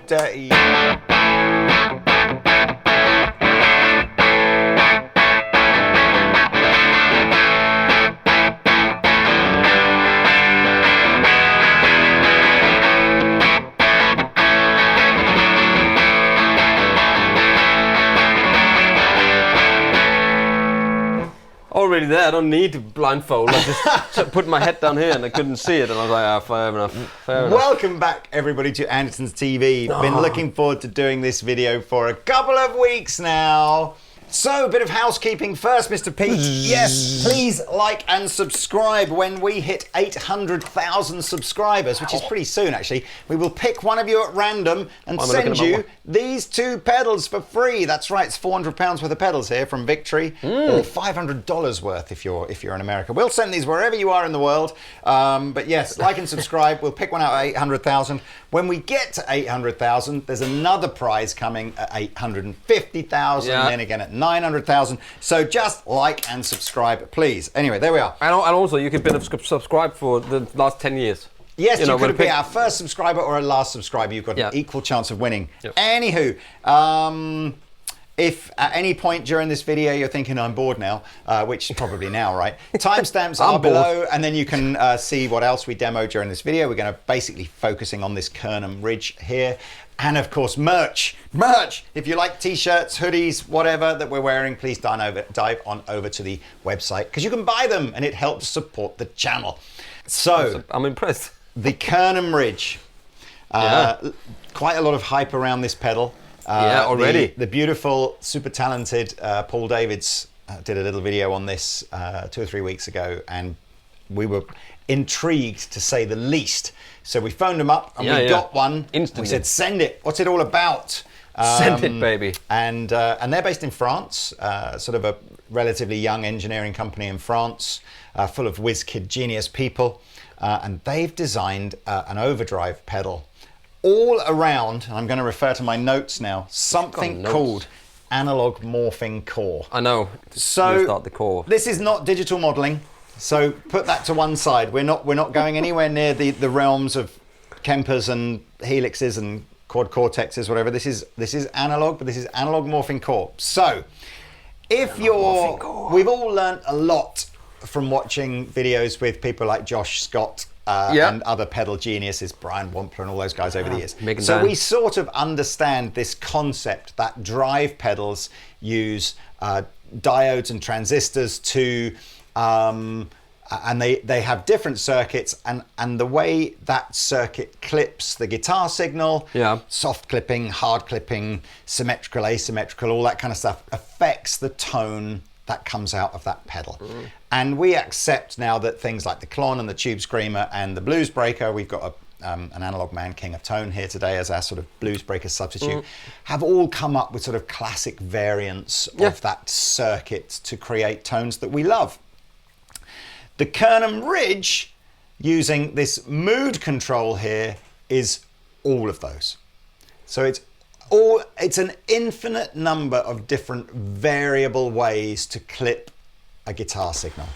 Dirty. Already there, I don't need blindfold. I just put my head down here and I couldn't see it, and I was like, fair enough. Fair enough. Welcome back, everybody, to Andertons TV. Been looking forward to doing this video for a couple of weeks now. So, a bit of housekeeping first, Mr. Pete. Yes, please like and subscribe when we hit 800,000 subscribers, which is pretty soon, actually. We will pick one of you at random and send you these two pedals for free. That's right, it's £400 worth of pedals here from Victory, or $500 worth if you're in America. We'll send these wherever you are in the world. But yes, like and subscribe. We'll pick one out at 800,000. When we get to 800,000, there's another prize coming at 850,000, then again at 900,000. So just like and subscribe, please. Anyway, there we are. And also, you can be subscribed for the last 10 years. Yes, you could be our first subscriber or our last subscriber. You've got an equal chance of winning. Anywho, if at any point during this video you're thinking I'm bored now, which is probably now, right? Timestamps are below, and then you can see what else we demoed during this video. We're going to basically focusing on this Kernom Ridge here. And of course, merch. If you like t-shirts, hoodies, whatever that we're wearing, please dive on over to the website, because you can buy them and it helps support the channel. So I'm impressed. The Kernom Ridge. Quite a lot of hype around this pedal. Already. The beautiful, super talented Paul Davids did a little video on this 2 or 3 weeks ago, and we were intrigued, to say the least. So we phoned him up and we got one. Instantly. We said, send it. What's it all about? Send it, baby. And they're based in France, sort of a relatively young engineering company in France, full of whiz-kid genius people. And they've designed an Overdrive pedal all around, and I'm going to refer to my notes now, something called Analog Morphing Core. I know. So start the core. This is not digital modeling, so put that to one side. We're not going anywhere near the realms of Kempers and Helixes and Quad Cortexes, whatever. This is analog, but this is Analog Morphing Core. So if we've all learnt a lot from watching videos with people like Josh Scott and other pedal geniuses, Brian Wampler and all those guys over the years. So we sort of understand this concept that drive pedals use diodes and transistors to, and they have different circuits, and the way that circuit clips the guitar signal, soft clipping, hard clipping, symmetrical, asymmetrical, all that kind of stuff affects the tone that comes out of that pedal. And we accept now that things like the Klon and the Tube Screamer and the Blues Breaker, we've got an Analog Man King of Tone here today as our sort of Blues Breaker substitute, have all come up with sort of classic variants of that circuit to create tones that we love. The Kernom Ridge, using this mood control here, is all of those. So it's an infinite number of different variable ways to clip a guitar signal,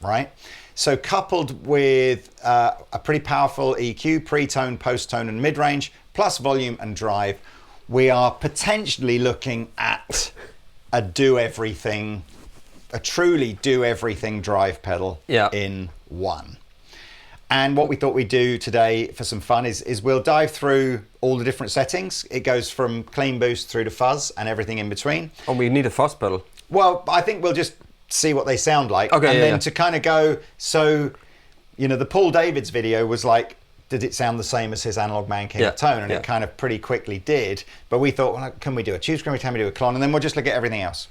right? So coupled with a pretty powerful EQ, pre-tone, post-tone and mid-range, plus volume and drive, we are potentially looking at a truly do-everything drive pedal in one. And what we thought we'd do today for some fun is we'll dive through all the different settings. It goes from clean boost through to fuzz and everything in between. Oh, we need a fuzz pedal. Well, I think we'll just see what they sound like. Okay, and then to kind of go, so You know, the Paul Davids video was like, did it sound the same as his Analog Man King of Tone? And it kind of pretty quickly did. But we thought, well, can we do a tube screamer? Can we do a Klon? And then we'll just look at everything else.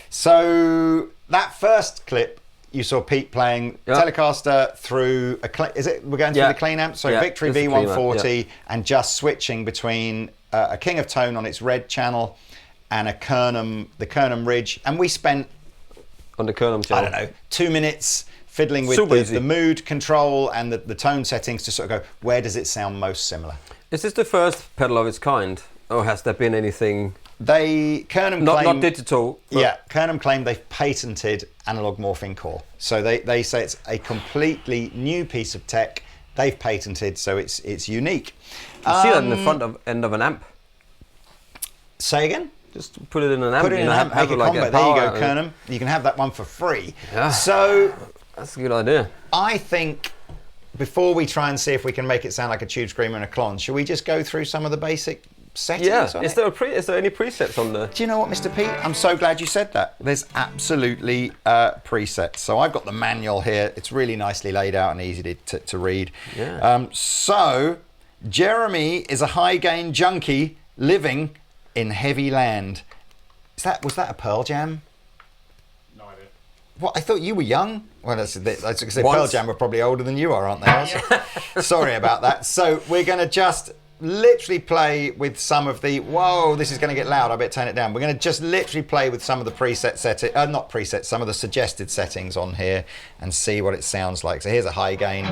So that first clip, you saw Pete playing Telecaster through we're going through the clean amp. So Victory V140 and just switching between a King of Tone on its red channel and the Kernom Ridge. And we spent, on the Kernom channel, I don't know, 2 minutes fiddling with the mood control and the tone settings to sort of go, where does it sound most similar? Is this the first pedal of its kind? Or has there been anything... Kernom not digital. Kernom claim they've patented analog morphing core. So they say it's a completely new piece of tech they've patented, so it's unique. You see that in the end of an amp. Say again? Just put it in an amp. Put it in an amp, make it combat. There you go, Kernom. You can have that one for free. Yeah. So that's a good idea. I think before we try and see if we can make it sound like a tube screamer and a Klon, should we just go through some of the basic settings? Yeah. Is there any presets on there? Do you know what, Mr. Pete? I'm so glad you said that. There's absolutely presets. So I've got the manual here. It's really nicely laid out and easy to read. Yeah. So Jeremy is a high gain junkie living in heavy land. Was that a Pearl Jam? No idea. What? I thought you were young. Well, I was going to say Pearl Jam are probably older than you are, aren't they? Sorry about that. So we're going to just literally play with some of the... Whoa, this is going to get loud. I better turn it down. We're going to just literally play with some of the preset settings... not presets, some of the suggested settings on here and see what it sounds like. So here's a high gain.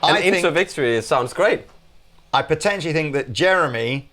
And Into Victory sounds great. I potentially think that Jeremy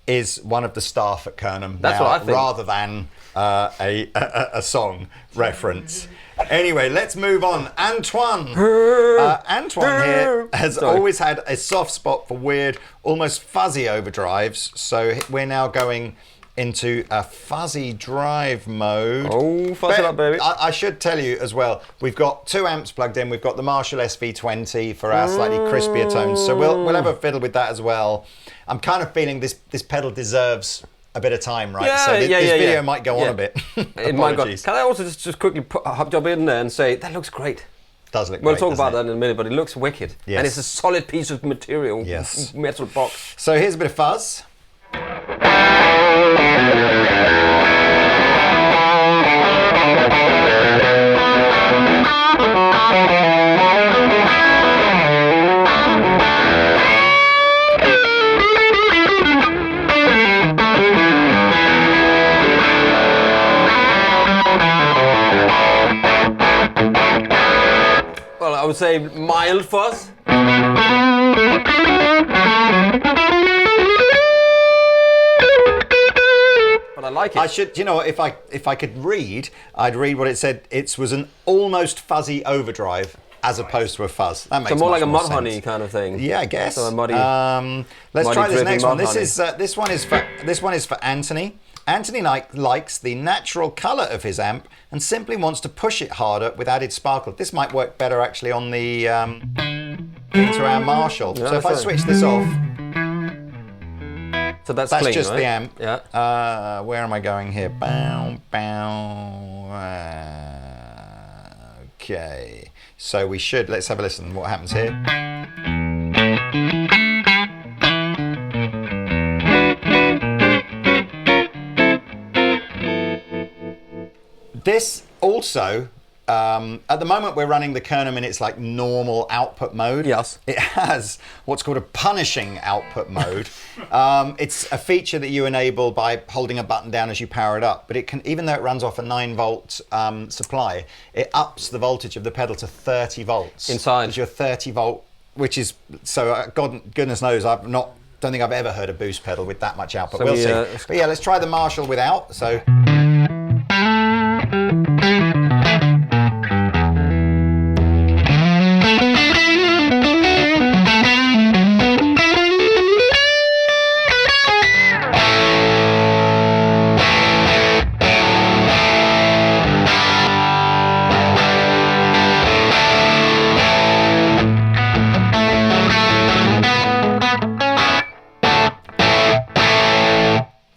is one of the staff at Kernom. That's what I think. Rather than a song reference. Anyway, let's move on. Antoine here has always had a soft spot for weird, almost fuzzy overdrives. So we're now going into a fuzzy drive mode. Oh, fuzz it up, baby. I should tell you as well, we've got 2 amps plugged in. We've got the Marshall SV20 for our slightly crispier tones. So we'll have a fiddle with that as well. I'm kind of feeling this pedal deserves a bit of time, right? So this video might go on a bit. It might go. Can I also just quickly jump in there and say, that looks great. Does look great. We'll talk about that in a minute, but it looks wicked. Yes. And it's a solid piece of material. Yes. Metal box. So here's a bit of fuzz. Well, I would say mild fuzz. But I like it. You know what, if I could read, I'd read what it said. It was an almost fuzzy overdrive as opposed to a fuzz. That makes so more like a sense. Mudhoney kind of thing. Yeah, I guess. So a muddy, let's try this next one. Mudhoney. This one is for Anthony. Anthony likes the natural colour of his amp and simply wants to push it harder with added sparkle. This might work better actually on the into our Marshall. Yeah, so if I switch this off, so that's clean, just right? the amp. Yeah. Where am I going here? Bow, bow. Okay. So let's have a listen. What happens here? This also, at the moment we're running the Kernom in its like normal output mode. Yes. It has what's called a punishing output mode. It's a feature that you enable by holding a button down as you power it up. But it can, even though it runs off a 9-volt supply, it ups the voltage of the pedal to 30 volts. Inside. Because you're 30 volt, which is, so goodness knows, don't think I've ever heard a boost pedal with that much output. So we'll see. But yeah, let's try the Marshall without. So.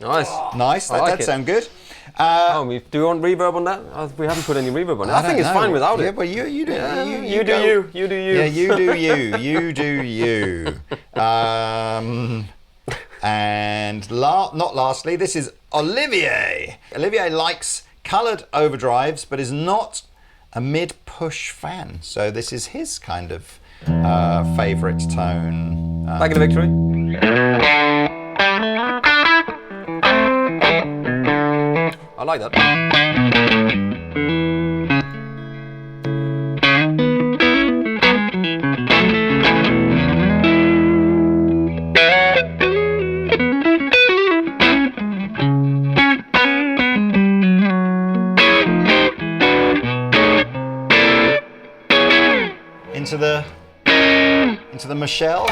Nice. That like does it. sound good. Do you want reverb on that? We haven't put any reverb on it. I think it's fine without it. Yeah, but you do. Yeah, You do go. you. You do you. Yeah, you do you. You do you. And not lastly, this is Olivier. Olivier likes coloured overdrives, but is not a mid-push fan. So this is his kind of favourite tone. Back in the victory. I like that. Into the Michelle.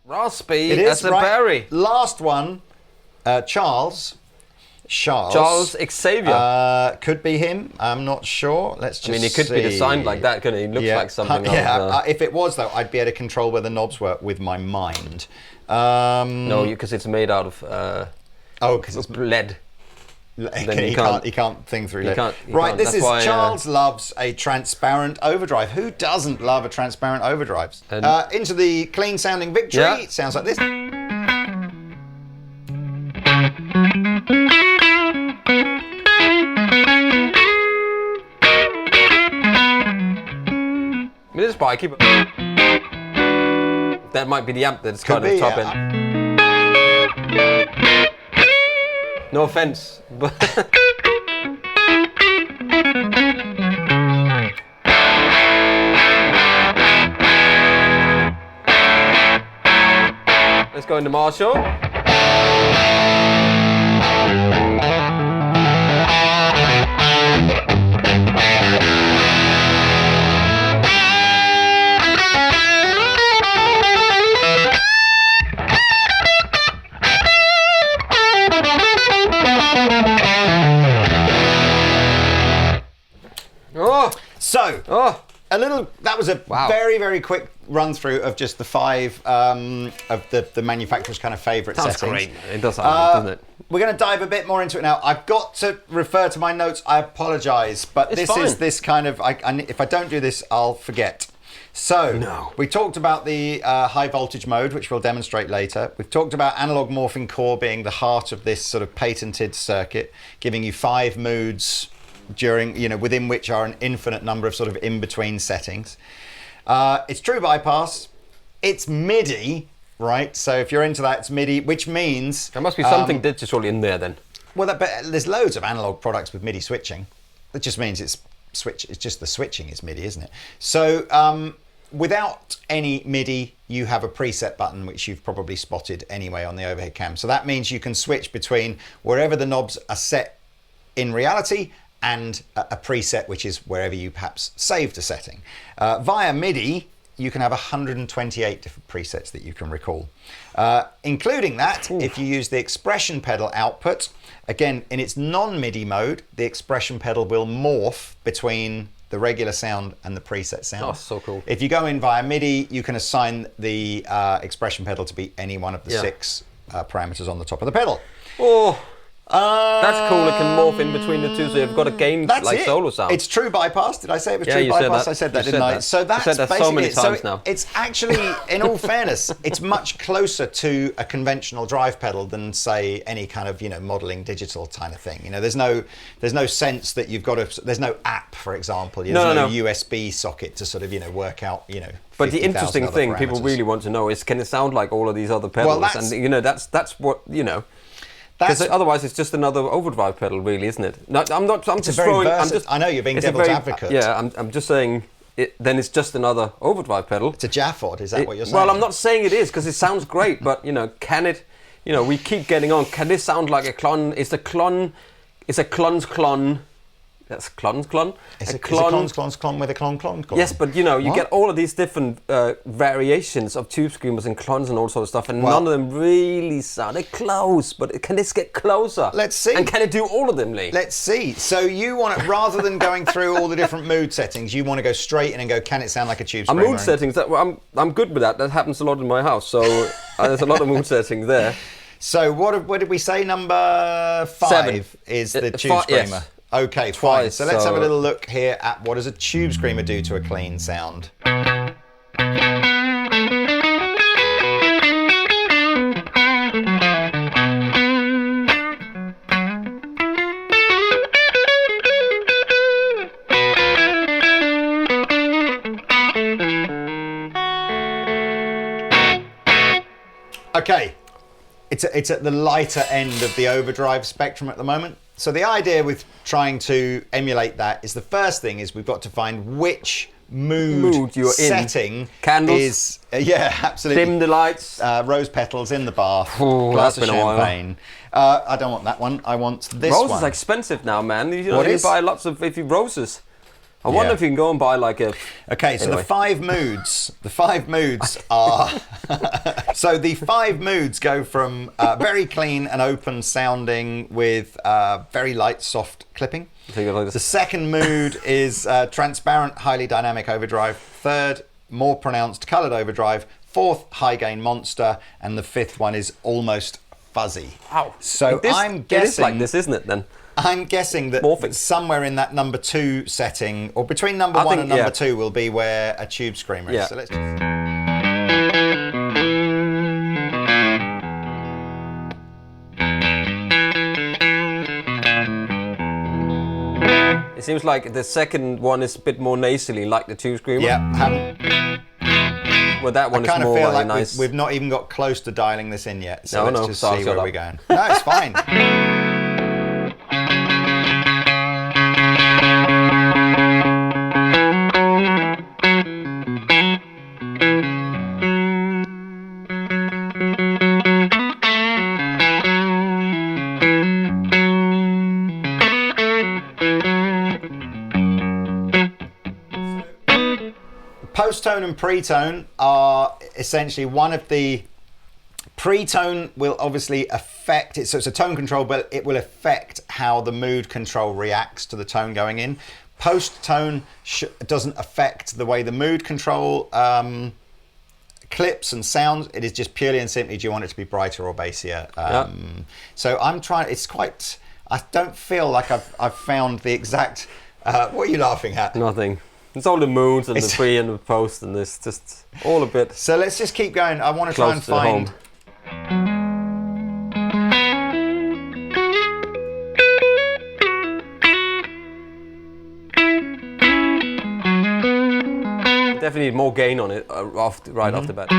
Raspy It is as a right. berry. Last one, Charles Xavier. Could be him. I'm not sure. Let's just. I mean, he could be designed like that, couldn't he? He looks like something. If it was though, I'd be able to control where the knobs were with my mind. No, because it's made out of. Because it's lead. He can't think through it. Right, this is why, Charles loves a transparent overdrive. Who doesn't love a transparent overdrive? Into the clean sounding victory. Yeah. It sounds like this. It is spiky, but that might be the amp that's kind of top end. No offense, but let's go into Marshall. That was a very, very quick run through of just the 5 of the manufacturer's kind of favourite settings. That's great. It does sound good, doesn't it? We're going to dive a bit more into it now. I've got to refer to my notes. I apologise, but is this kind of... if I don't do this, I'll forget. So, we talked about the high voltage mode, which we'll demonstrate later. We've talked about analog morphing core being the heart of this sort of patented circuit, giving you 5 moods within which are an infinite number of sort of in-between settings. It's true bypass. It's MIDI, right? So if you're into that, it's MIDI, which means... There must be something digital in there then. Well, but there's loads of analog products with MIDI switching. That just means it's just the switching is MIDI, isn't it? So without any MIDI, you have a preset button, which you've probably spotted anyway on the overhead cam. So that means you can switch between wherever the knobs are set in reality and a preset, which is wherever you perhaps saved a setting. Via MIDI, you can have 128 different presets that you can recall. Including that, if you use the expression pedal output, again, in its non-MIDI mode, the expression pedal will morph between the regular sound and the preset sound. Oh, so cool. If you go in via MIDI, you can assign the expression pedal to be any one of the 6 parameters on the top of the pedal. Oh, that's cool. It can morph in between the two, so you've got a gain like solo sound. It's true bypass. Did I say it was true bypass? I said that, didn't I? So that's basically so many times now. It's actually, in all fairness, it's much closer to a conventional drive pedal than, say, any kind of modeling digital kind of thing. There's no sense that you've got to. There's no app, for example. There's no USB socket to sort of work out But the interesting thing people really want to know is, can it sound like all of these other pedals? Well, that's what Because otherwise, it's just another overdrive pedal, really, isn't it? No, I'm just throwing. I know you're being devil's advocate. Yeah, I'm just saying. Then it's just another overdrive pedal. It's a Jafford. Is that what you're saying? Well, I'm not saying it is, because it sounds great. But can it? We keep getting on. Can this sound like a Klon? It's a Klon's Klon. That's Klon. Is it Klon with a Klon? Yes, but you get all of these different variations of tube screamers and clones and all sort of stuff, and none of them really sound. They're close, but can this get closer? Let's see. And can it do all of them, Lee? Let's see. So you want it, rather than going through all the different mood settings, you want to go straight in and go, can it sound like a tube screamer? Mood settings, I'm good with that. That happens a lot in my house, so there's a lot of mood settings there. So what did we say? Number 5 7 is the tube screamer. Yes. Okay, fine. So let's have a little look here at what does a tube screamer do to a clean sound. Okay. It's at the lighter end of the overdrive spectrum at the moment. So the idea with trying to emulate that is the first thing is we've got to find which mood you're setting in. Candles. Is absolutely. Dim the lights. Rose petals in the bath. Ooh, glass of that's been a while. champagne. I don't want that one. I want this one. Roses are expensive now, man. You is? buy lots of roses. I wonder if you can go and buy like a... Okay, so anyway. the 5 moods are... So the 5 moods go from very clean and open sounding with very light, soft clipping. Like the second mood is transparent, highly dynamic overdrive. Third, more pronounced coloured overdrive. Fourth, high gain monster. And the fifth one is almost fuzzy. Wow. So I'm guessing... It is like this, isn't it, then? I'm guessing that Morphing. somewhere in that number 2 setting, or between number 1 and number 2, will be where a tube screamer is. Yeah. So let's It seems like the second one is a bit more nasally, like the tube screamer. Yeah. Well, that one I kind is of more feel like nice. we've not even got close to dialing this in yet. So let's just so see where we're going. No, it's fine. Post-tone and pre-tone are essentially one of the... Pre-tone will obviously affect it, so it's a tone control, but it will affect how the mood control reacts to the tone going in. Post-tone doesn't affect the way the mood control clips and sounds. It is just purely and simply, do you want it to be brighter or bassier? So I'm trying, it's quite... I don't feel like I've found the exact... what are you laughing at? Nothing. It's all the moods and the pre and the post, and it's just all a bit. So let's just keep going. I want to try and find. Definitely need more gain on it off the bat.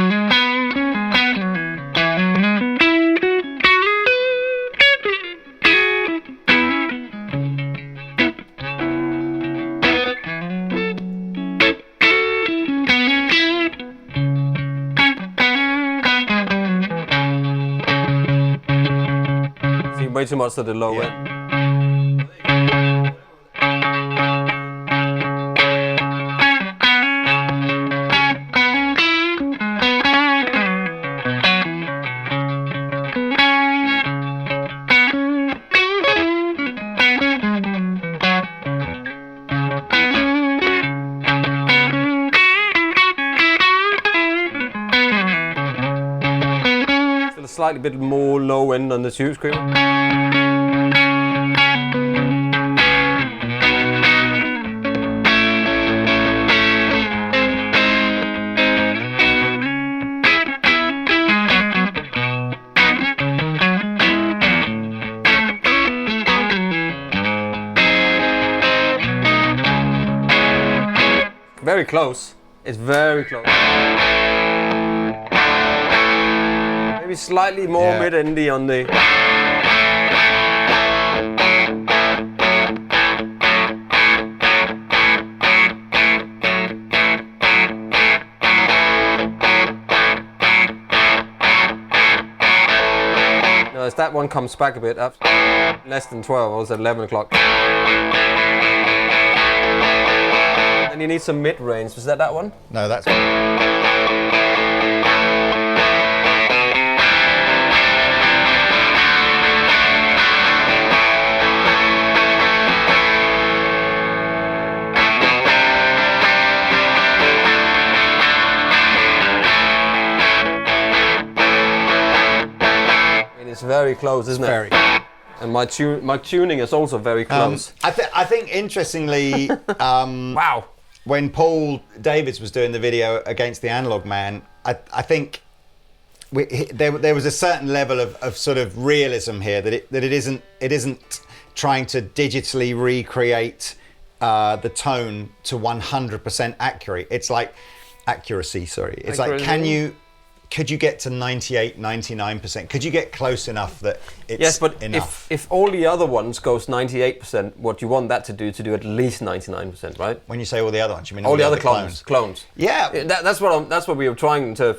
Way too much to the low end. Still a slightly bit more low end on the tube screamer. Very close. It's very close. Maybe slightly more mid-endy on the... No, as that one comes back a bit, up less than 12, I was at 11 o'clock. And you need some mid-range. Was that one? No, that's... It's very close, isn't it? Very. And my tuning is also very close. I think interestingly, Wow. when Paul Davids was doing the video against the Analog Man, I think there was a certain level of sort of realism here that it isn't trying to digitally recreate the tone to 100% accurate. It's like accuracy. Sorry, it's Accuracy. like could you get to 98, 99%? Could you get close enough that it's Yes, but enough? if all the other ones goes 98%, what you want that to do at least 99%, right? When you say all the other ones, you mean All the other clones. Yeah. That's what we are trying to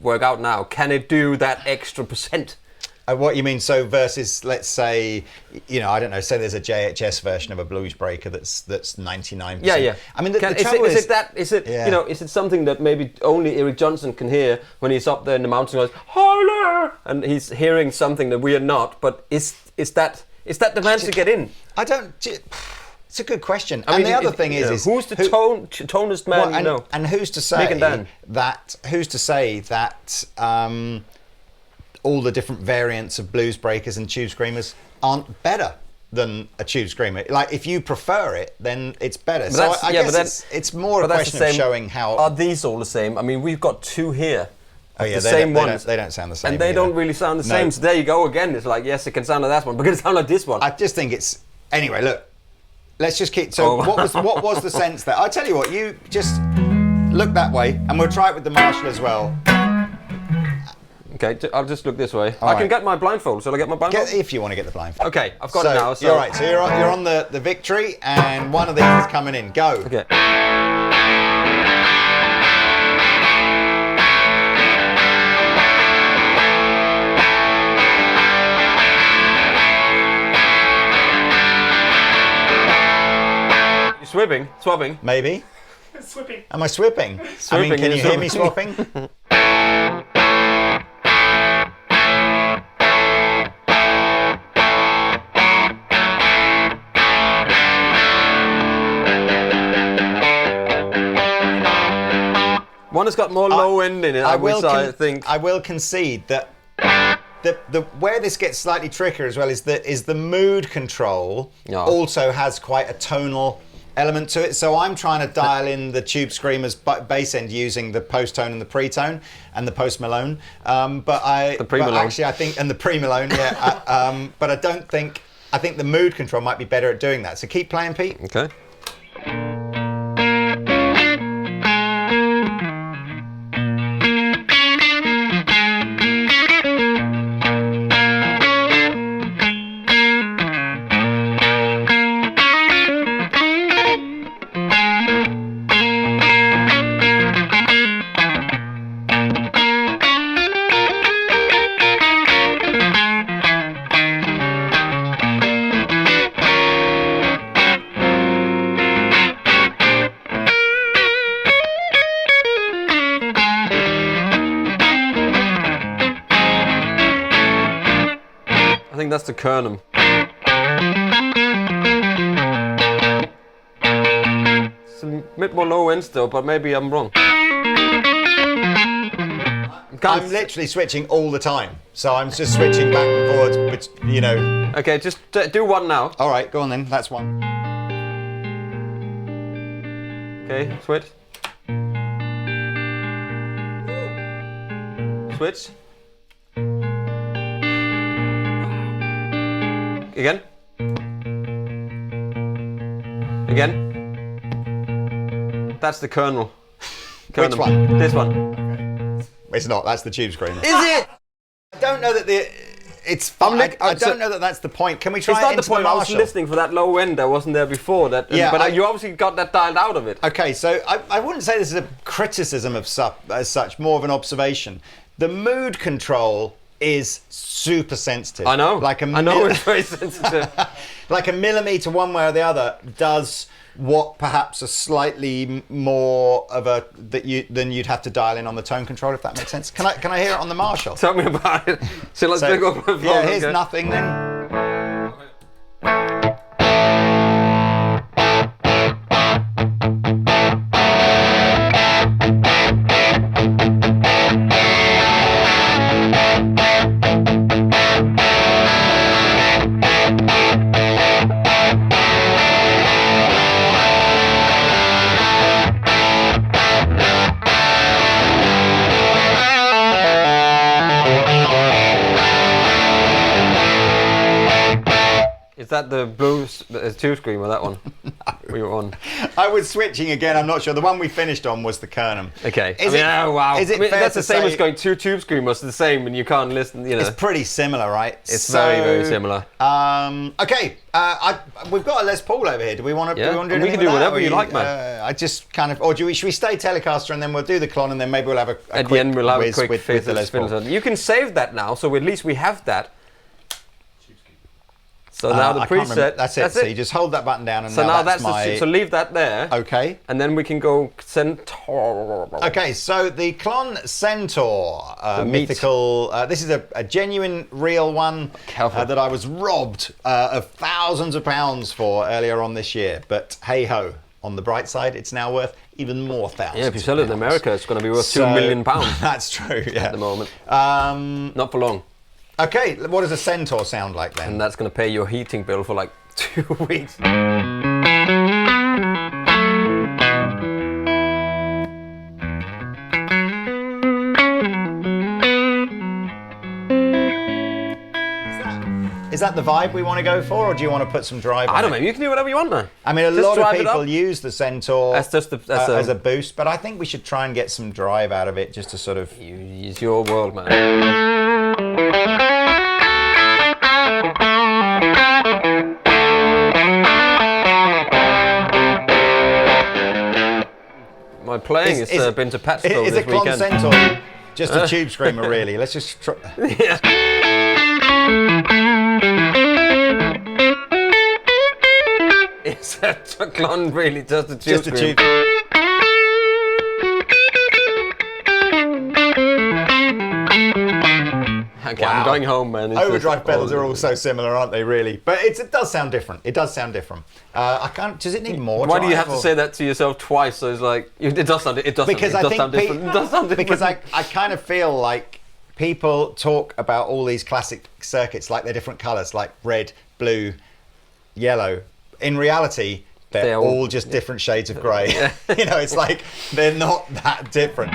work out now. Can it do that extra percent? What you mean? So versus, let's say, I don't know. Say there's a JHS version of a blues breaker that's 99%. Yeah. I mean, the Is trouble it something that maybe only Eric Johnson can hear when he's up there in the mountains and goes, "Holler!" and he's hearing something that we are not? But is that the man to get in? I don't. It's a good question. And the other thing is who's the tonest man you know? And who's to say Nick and Dan. that all the different variants of blues breakers and tube screamers aren't better than a tube screamer? Like, if you prefer it, then it's better. So I guess it's more a question of showing how... Are these all the same? I mean, we've got two here. Oh yeah, the same ones. They don't sound the same. And they either. don't really sound the same. So there you go again. It's like, yes, it can sound like that one, but it can sound like this one. I just think it's... Anyway, look. Let's just keep... So what was the sense there? I'll tell you what. You just look that way, and we'll try it with the Marshall as well. Okay, I'll just look this way. All I right. can get my blindfold. Shall I get my blindfold? If you want to get the blindfold. Okay, I've got it now. So you're right. So you're on the victory, and one of these is coming in. Go. Okay. You swapping? Maybe. Swipping. Am I swipping? Swipping, can you yeah, hear me swapping? One has got more low end in it, I think. I will concede that the where this gets slightly trickier as well is the mood control also has quite a tonal element to it. So I'm trying to dial in the tube screamer's bass end using the post tone and the pre-tone and the post Malone. But actually I think, and the pre-Malone, yeah. But I think the mood control might be better at doing that. So keep playing, Pete. Okay. I think that's the Kernom. It's a bit more low end still, but maybe I'm wrong. I'm literally switching all the time. So I'm just switching back and forwards, which, Okay, just do one now. All right, go on then. That's one. Okay, switch. Switch. Again. Again. That's the Kernom. Which one? This one. It's not. That's the tube screamer. Is it? I don't know that it's fun. I don't know that that's the point. Can we try It's it not the into point. I was Marshall? listening for that low end. I wasn't there before. But you obviously got that dialed out of it. Okay, so I wouldn't say this is a criticism as such, more of an observation. The mood control is super sensitive. I know. I know it's very sensitive. Like a millimeter one way or the other does what perhaps a slightly more of a than you'd have to dial in on the tone control, if that makes sense. Can I hear it on the Marshall? Tell me about it. So let's pick up. Yeah, here's nothing then. Is that the blues tube screamer, that one? We were on. I was switching again, I'm not sure. The one we finished on was the Kernom. Okay. Oh wow. Is it fair that's to the same say, as going 2 tube screamers, the same, and you can't listen, you know. It's pretty similar, right? It's very, very similar. Okay, we've got a Les Paul over here. Do we want to Yeah, do anything we can with do that, whatever or you like, man. I just kind of, or should we stay Telecaster and then we'll do the Klon and then maybe we'll have a At quick the end, we'll have a whiz quick with the Les Paul. You can save that now, so at least we have that. So now the I can't remember. preset. That's it. So you just hold that button down, and so now that's so leave that there. Okay. And then we can go Centaur. Okay, so the Klon Centaur, mythical. This is a genuine, real one that I was robbed of thousands of pounds for earlier on this year. But hey ho, on the bright side, it's now worth even more thousands. Yeah, if you sell it in America, it's going to be worth £2 million. That's true. Yeah. At the moment. Not for long. Okay, what does a Centaur sound like then? And that's going to pay your heating bill for like 2 weeks. Is that the vibe we want to go for, or do you want to put some drive on I don't know, you can do whatever you want, man. I mean, a lot of people use the Centaur as a boost, but I think we should try and get some drive out of it just to sort of... It's your world, man. My playing has been to Patstone this weekend. Is a Klon Centaur just a tube screamer, really? Let's just try... Yeah. Is that a Klon really just a tube screamer? Okay, wow. I'm going home, man. Overdrive pedals are all so similar, aren't they, really? But it does sound different. It does sound different. I can't... Does it need more Why do you have to say that to yourself twice? So it's like... It does sound different. It does sound different. Because I kind of feel like people talk about all these classic circuits like they're different colours, like red, blue, yellow. In reality, they're all just different shades of grey. Yeah. You know, it's like they're not that different.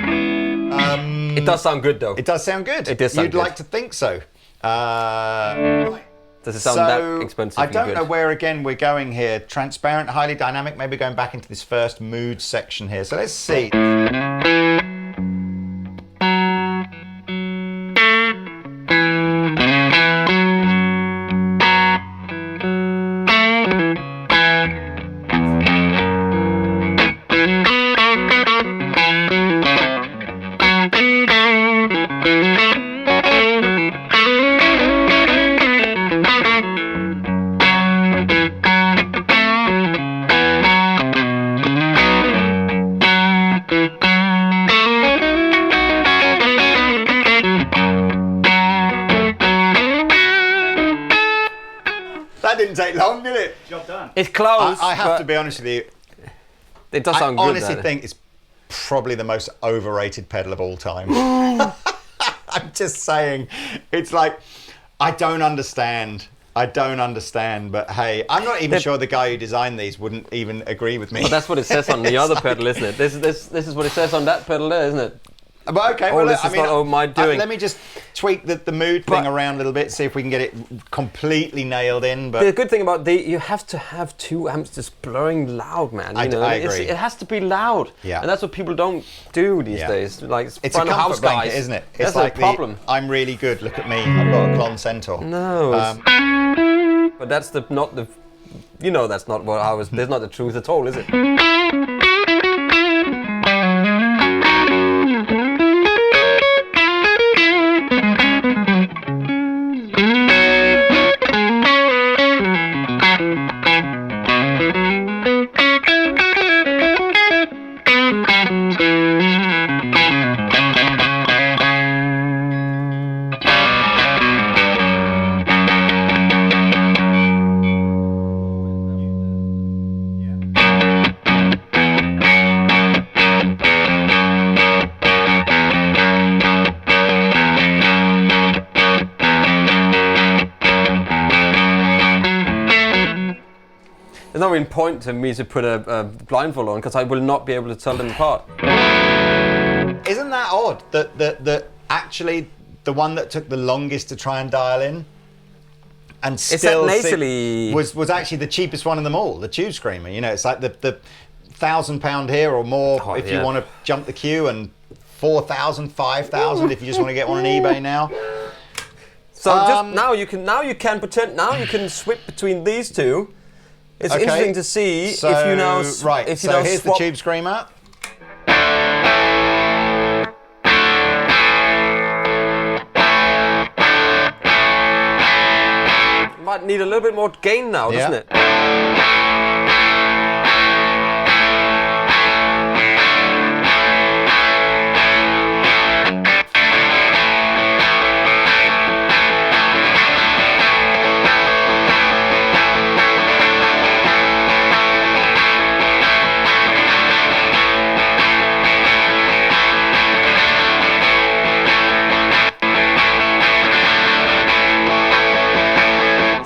It does sound good, though. It does sound good. It does sound good. You'd like to think so. Right. Does it sound that expensive? I don't know where, again, we're going here. Transparent, highly dynamic. Maybe going back into this first mood section here. So let's see. That didn't take long, did it? Job done. It's close. I have to be honest with you. It does sound good. I honestly think it's probably the most overrated pedal of all time. I'm just saying. It's like, I don't understand. But hey, I'm not even sure the guy who designed these wouldn't even agree with me. Well, that's what it says on the other pedal, isn't it? This is what it says on that pedal there, isn't it? But okay, well, this is not my doing. Let me just tweak the mood thing around a little bit, see if we can get it completely nailed in. But the good thing about you have to have 2 amps just blowing loud, man. You know, I agree. It has to be loud. Yeah. And that's what people don't do these days. Like it's a comfort blanket, isn't it? It's that's like a problem. I'm really good. Look at me. I've got a Klon Centaur. No. But that's not the. You know, that's not what I was. There's not the truth at all, is it? no real point to me to put a blindfold on because I will not be able to tell them apart. Isn't that odd that actually the one that took the longest to try and dial in and still was actually the cheapest one of them all, the Tube Screamer. You know, it's like the £1,000 here or more if you want to jump the queue, and 4,000, 5,000 if you just want to get one on eBay now. So just now you can switch between these two. It's interesting to see if you now here's the Tube Screamer. Might need a little bit more gain now, doesn't it?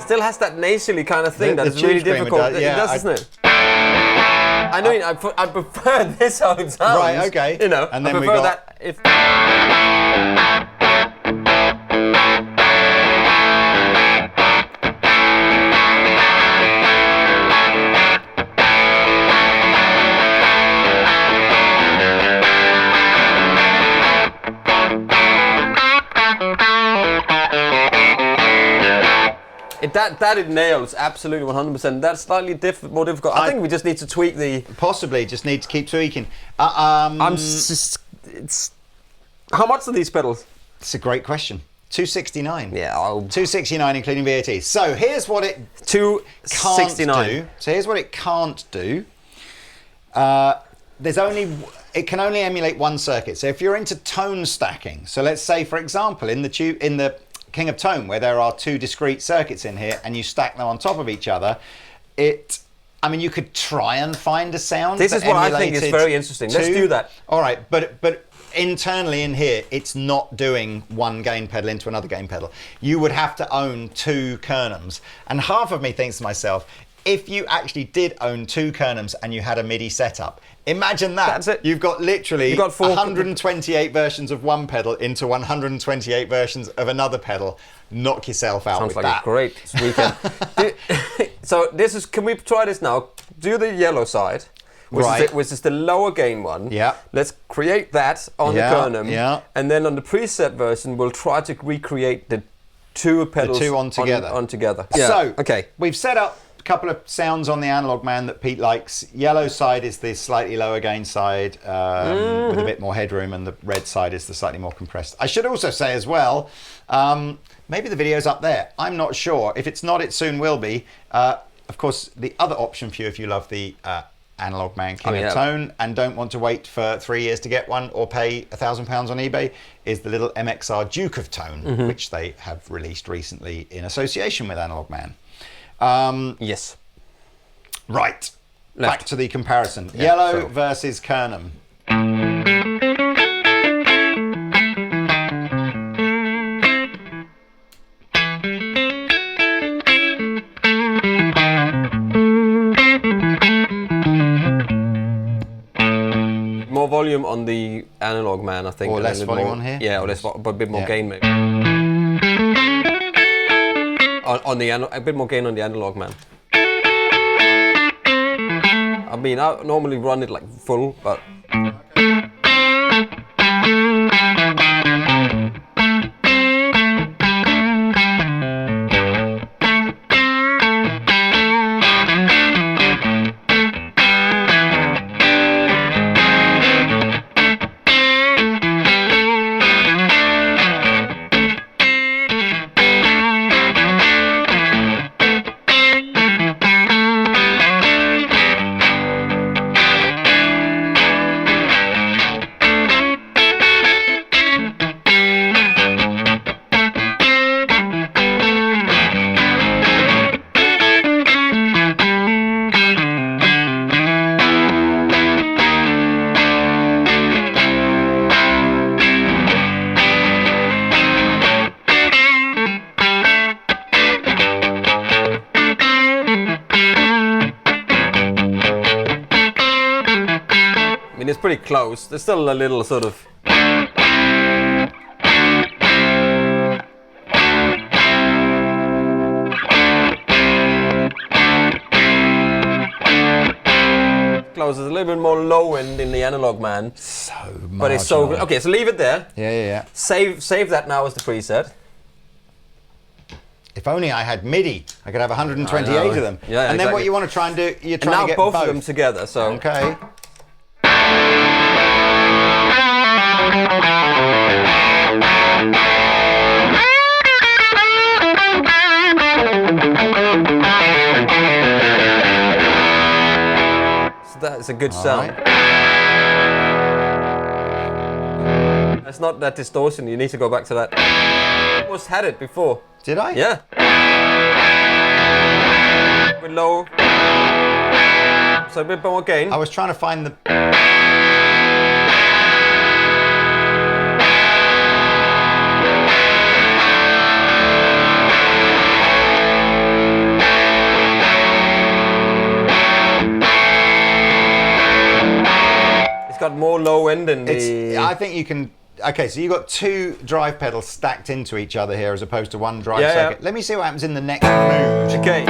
Still has that nasally kind of thing that's really difficult. It does, doesn't it? I know. I prefer this how it sounds. Right. Okay. You know, and then I prefer that if. That it nails absolutely 100%. That's slightly more difficult. I think we just need to tweak the. Possibly just need to keep tweaking. How much are these pedals? It's a great question. $269. Yeah, $269 including VAT. So here's what it can't do. So here's what it can't do. It can only emulate one circuit. So if you're into tone stacking, so let's say for example in the King of Tone, where there are two discrete circuits in here and you stack them on top of each other, you could try and find a sound. This is what I think is very interesting. Let's do that. All right, but internally in here, it's not doing one gain pedal into another gain pedal. You would have to own two Kernoms. And half of me thinks to myself, if you actually did own two Kernoms and you had a MIDI setup, imagine that. That's it. You've got literally 128 versions of one pedal into 128 versions of another pedal. Knock yourself out with that. Sounds like a great weekend. So can we try this now? Do the yellow side, which is the lower gain one. Yeah. Let's create that on the Kernom. Yeah. And then on the preset version, we'll try to recreate the two pedals. The two on together. Yeah. So, we've set up a couple of sounds on the Analog Man that Pete likes. Yellow side is the slightly lower gain side with a bit more headroom, and the red side is the slightly more compressed. I should also say as well, maybe the video's up there. I'm not sure. If it's not, it soon will be. Of course, the other option for you, if you love the Analog Man King of Tone and don't want to wait for 3 years to get one or pay £1,000 on eBay, is the little MXR Duke of Tone, which they have released recently in association with Analog Man. Yes. Right. Back to the comparison. Yellow versus Kernom. More volume on the Analog Man, I think. Or less volume on here? Yeah, or less, but a bit more gain maybe. A bit more gain on the Analog Man. I mean, I normally run it like full, but. it's pretty close. There's still a little sort of. Close. There's a little bit more low end in the analog, man. So but it's so good. Okay, so leave it there. Yeah. Save that now as the preset. If only I had MIDI, I could have 128 of them. Yeah, and then what you want to try and do, you're trying to get both of them together. So okay. So that's a good sound. Right. It's not that distortion. You need to go back to that. I almost had it before. Did I? Yeah. With low. So a bit more gain. I was trying to find the. It's got more low end in the. I think you can. Okay, so you've got two drive pedals stacked into each other here as opposed to one drive circuit. Let me see what happens in the next mood. Okay.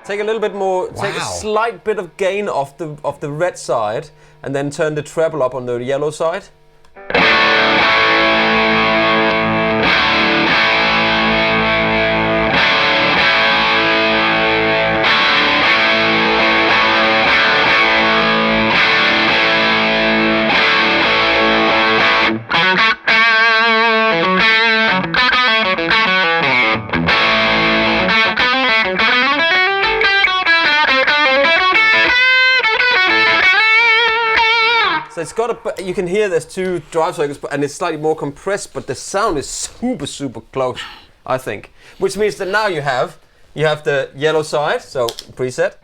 Take a little bit more, take a slight bit of gain off the red side, and then turn the treble up on the yellow side. So it's got a, you can hear there's two drive circuits, and it's slightly more compressed, but the sound is super close, I think. Which means that now you have the yellow side, so preset.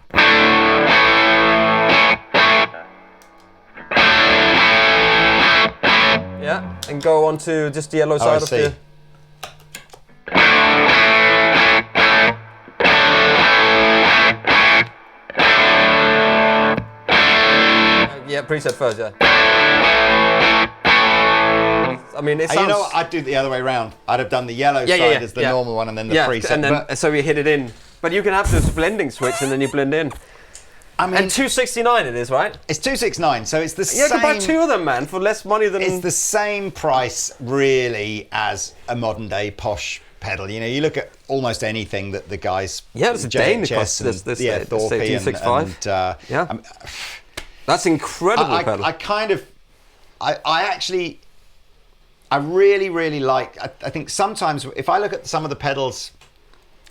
Yeah, and go on to just the yellow side of the. Yeah, preset first, yeah. I mean, it sounds... You know what? I'd do it the other way around. I'd have done the yellow side as the normal one and then the preset. And then, so you hit it in. But you can have this blending switch and then you blend in. I mean, and $269 it is, right? It's $269, so it's the same... Yeah, you can buy two of them, man, for less money than... It's the same price, really, as a modern-day posh pedal. You know, you look at almost anything that the guys... Yeah, it's a Dane cost this Thorpe and that's incredible pedal. I really like, I think sometimes if I look at some of the pedals,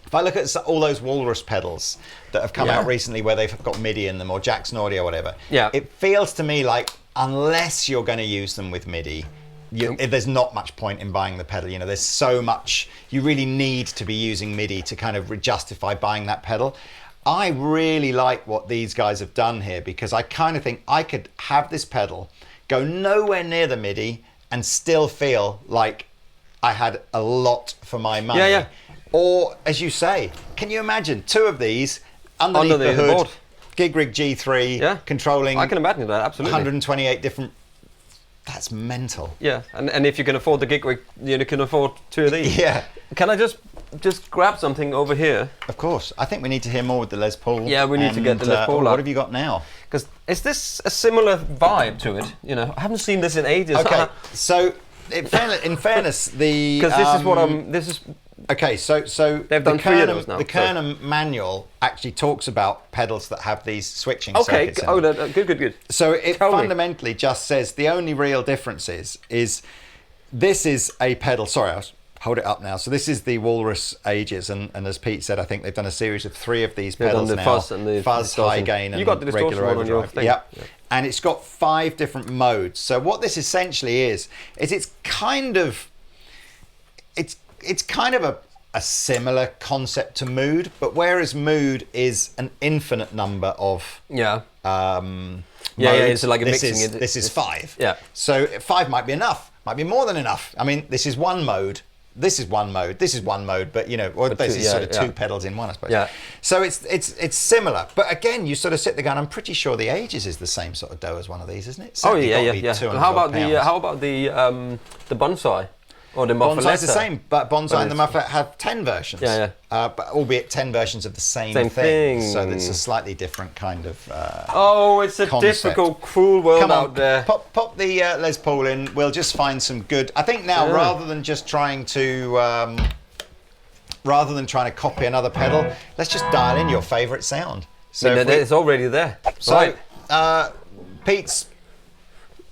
if I look at all those Walrus pedals that have come out recently where they've got MIDI in them or Jackson Audio or whatever, it feels to me like unless you're going to use them with MIDI, there's not much point in buying the pedal. You know, there's so much, you really need to be using MIDI to kind of justify buying that pedal. I really like what these guys have done here because I kind of think I could have this pedal, go nowhere near the MIDI and still feel like I had a lot for my money. Yeah. Or, as you say, can you imagine two of these underneath the hood, board. Gig Rig G3, controlling I can imagine that, absolutely. 128 different... That's mental. Yeah, and if you can afford the Gig Rig, you can afford two of these. Yeah. Can I just grab something over here? Of course. I think we need to hear more with the Les Paul. Yeah, we need to get the Les Paul up. What have you got now? Because is this a similar vibe to it? You know, I haven't seen this in ages. Okay, so in fairness, the... Because this is what I'm... This is... Okay, so they've done three of those now. The Kernom manual actually talks about pedals that have these switching circuits in them. Good. So it fundamentally just says the only real difference is this is a pedal. Sorry, I was hold it up now. So this is the Walrus Ages, and as Pete said, I think they've done a series of 3 of these pedals the now. fuzz and the fuzz, distortion. high gain, and you got the distortion regular one on your overdrive. thing. Yep. Yeah. And it's got 5 different modes. So what this essentially is it's kind of a similar concept to Mood, but whereas Mood is an infinite number of modes, it's like a mixing. This is 5. Yeah. So 5 might be enough, might be more than enough. I mean, this is one mode. This is one mode. This is one mode, but this is sort of 2 pedals in one, I suppose. Yeah. So it's similar, but again, you sort of sit there going, I'm pretty sure the Ages is the same sort of dough as one of these, isn't it? Oh Certainly yeah. gotta be How about £212. the bonsai or the muffler? Bonsai's the same, but Bonsai and the Muffler have 10 versions. Yeah. But albeit 10 versions of the same thing. So it's a slightly different kind of it's a concept. difficult, cruel world Come on, out there. Pop the Les Paul in. We'll just find some good. I think now, rather than just trying to copy another pedal, let's just dial in your favourite sound. So It's already there. So right. Pete's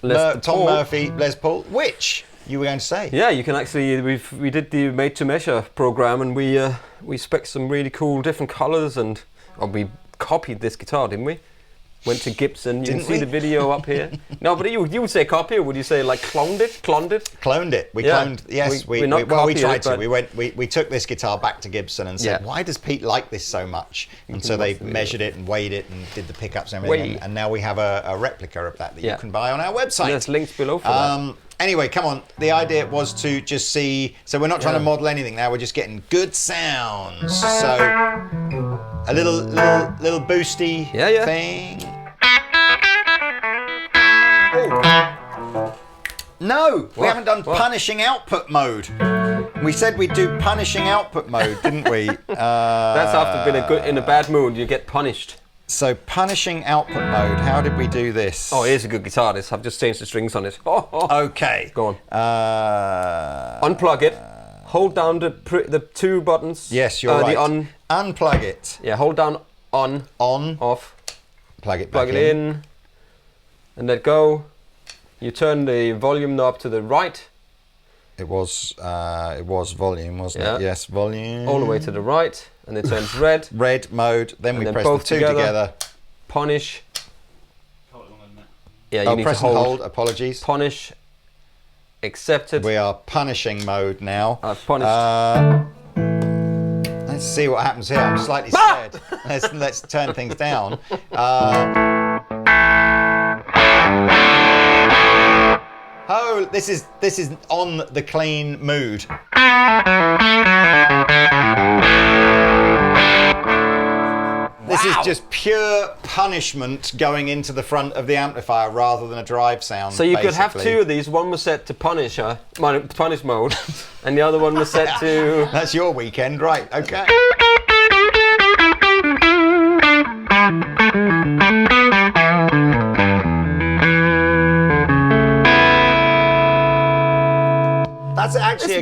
Les Tom Paul. Murphy Les Paul, which you were going to say? Yeah, you can actually. We did the made to measure program, and we spec some really cool different colors, and we copied this guitar, didn't we? Went to Gibson. You can see the video up here. No, but you would say copy, or would you say like cloned it? Cloned it. We cloned. Yes, we tried to. We took this guitar back to Gibson and said, why does Pete like this so much? And so they measured it and weighed it and did the pickups and everything. And now we have a replica of that you can buy on our website. There's links below for that. Anyway, come on. The idea was to just see. So we're not trying to model anything now. We're just getting good sounds. So a little boosty thing. Oh. No, we haven't done punishing output mode. We said we'd do punishing output mode, didn't we? That's after being in a bad mood, you get punished. So punishing output mode, how did we do this? Oh, here's a good guitar. I've just changed the strings on it. Okay. Go on. Unplug it. Hold down the 2 buttons. Yes, you're right. Unplug it. Yeah, hold down on, off. Plug it back Plug it in. And let go. You turn the volume knob to the right. It was volume, wasn't it? Yes, volume. All the way to the right, and it turns red. Red mode. Then we press the 2 together. Punish. Yeah, you need press to hold. And hold. Apologies. Punish. Accepted. We are punishing mode now. Punished. Let's see what happens here. I'm slightly scared. Let's turn things down. Oh, this is on the clean mood. This is just pure punishment going into the front of the amplifier rather than a drive sound. So you could have 2 of these. One was set to punish mode, and the other one was set to. That's your weekend, right? Okay. That's actually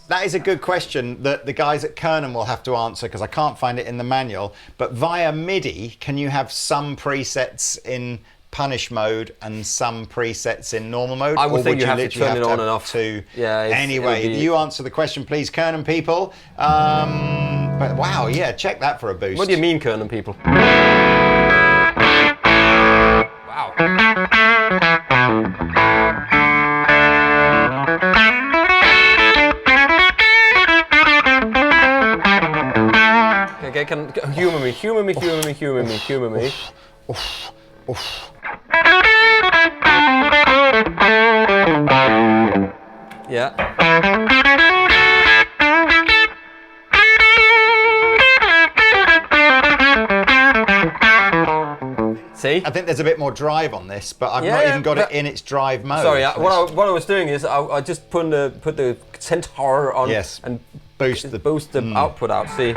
that is a good question that the guys at Kernom will have to answer, because I can't find it in the manual. But via MIDI, can you have some presets in punish mode and some presets in normal mode? I would think you have to turn it on and off. Anyway, you answer the question, please, Kernom people. But wow, check that for a boost. What do you mean, Kernom people? Wow. Okay, humor me. Yeah. See? I think there's a bit more drive on this, but I've not even got it in its drive mode. Sorry, what I was doing is I just put the Centaur on and boost the output out. See?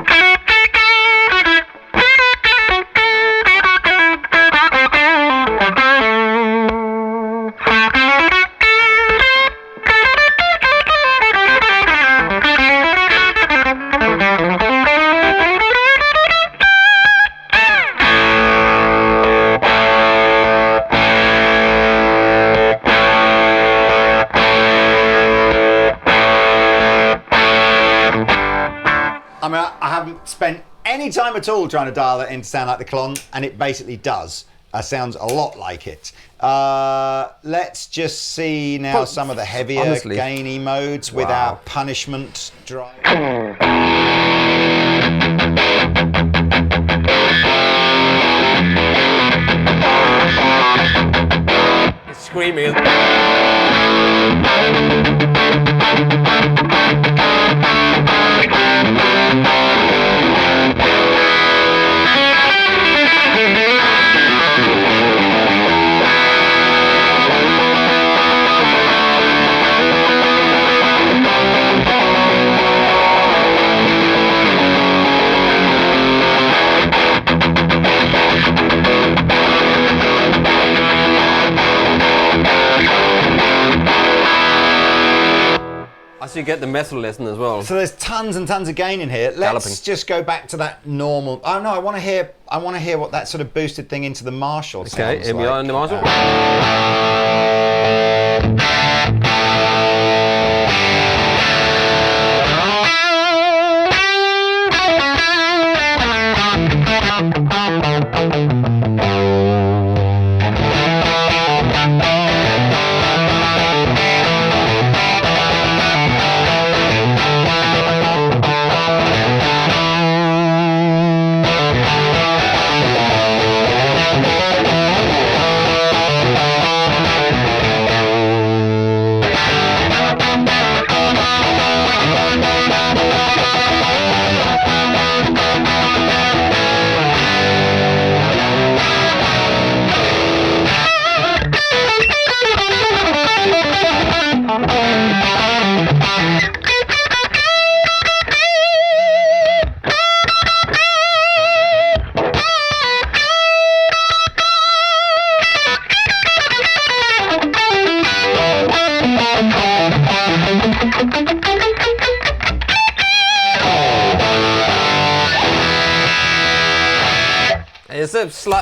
I mean, I haven't spent any time at all trying to dial it in to sound like the Klon, and it basically does. Sounds a lot like it. Let's just see now some of the heavier, honestly, gainy modes with our punishment drive. It's screaming. So you get the metal lesson as well. So there's tons and tons of gain in here. Let's just go back to that normal. Oh no, I want to hear what that sort of boosted thing into the Marshall sounds like. Okay, here we are in the Marshall.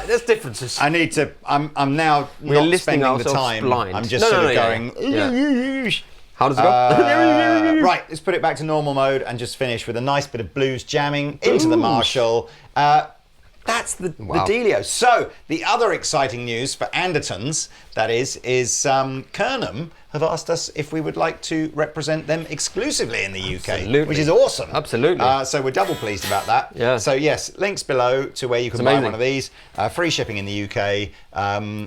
There's differences. I need to. I'm now not spending the time. Blind. I'm just sort of going. Yeah. How does it go? Right, let's put it back to normal mode and just finish with a nice bit of blues jamming into the Marshall. That's the dealio. So the other exciting news for Andertons, that is Kernom have asked us if we would like to represent them exclusively in the UK, Absolutely. which is awesome. Absolutely. So we're double pleased about that. Yeah. So yes, links below to where you can buy one of these. Free shipping in the UK.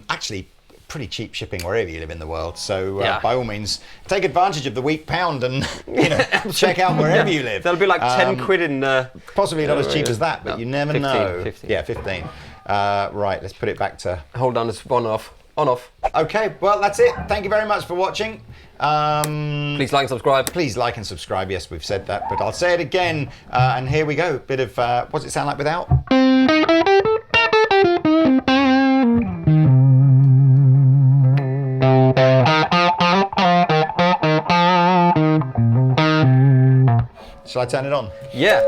Actually, pretty cheap shipping wherever you live in the world. So by all means, take advantage of the weak pound and check out wherever you live. That'll be like 10 quid in... possibly not as cheap as that, but you never 15, know. 15. Yeah, 15. Right, let's put it back to... Hold down this on off. Okay, well, that's it. Thank you very much for watching. Please like and subscribe. Please like and subscribe. Yes, we've said that, but I'll say it again. And here we go. Bit of... what does it sound like without? Shall I turn it on? Yeah.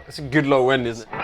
It's a good low end, isn't it?